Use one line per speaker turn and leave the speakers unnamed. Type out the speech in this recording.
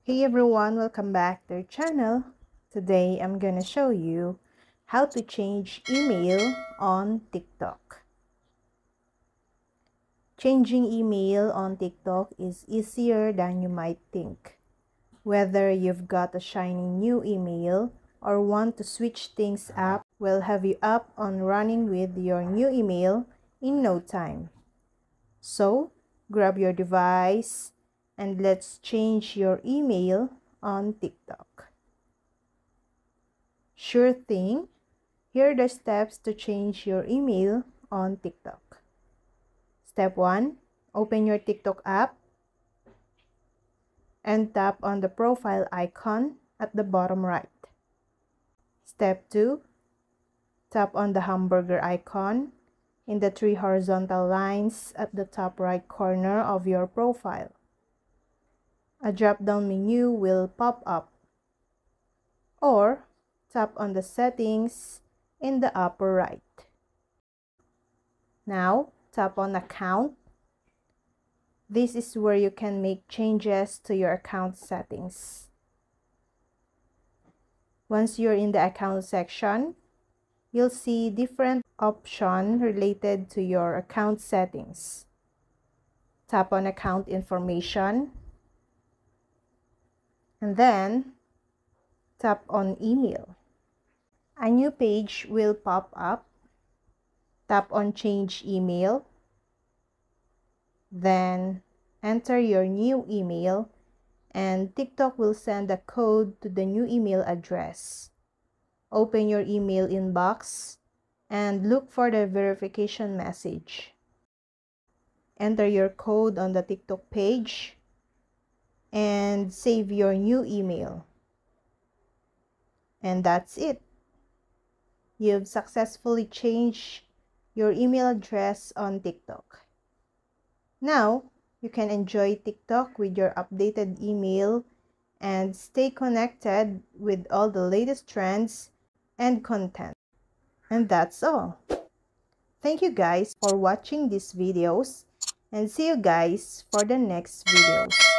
Hey everyone, welcome back to our channel. Today I'm gonna show you how to change email on TikTok. Changing email on TikTok is easier than you might think. Whether you've got a shiny new email or want to switch things up, we'll have you up and running with your new email in no time. So, grab your device and let's change your email on TikTok. Sure thing. Here are the steps to change your email on TikTok. Step 1. Open your TikTok app and tap on the profile icon at the bottom right. Step 2. Tap on the hamburger icon in the three horizontal lines at the top right corner of your profile. A drop-down menu will pop up. Or tap on the settings in the upper right. Now, tap on Account. This is where you can make changes to your account settings. Once you're in the account section, you'll see different options related to your account settings. Tap on Account Information, and then tap on Email. A new page will pop up. Tap on Change Email. Then enter your new email and TikTok will send a code to the new email address. Open your email inbox and look for the verification message. Enter your code on the TikTok page and save your new email. And that's it. You've successfully changed your email address on TikTok. Now, you can enjoy TikTok with your updated email and stay connected with all the latest trends and content. And that's all. Thank you guys for watching these videos and see you guys for the next videos.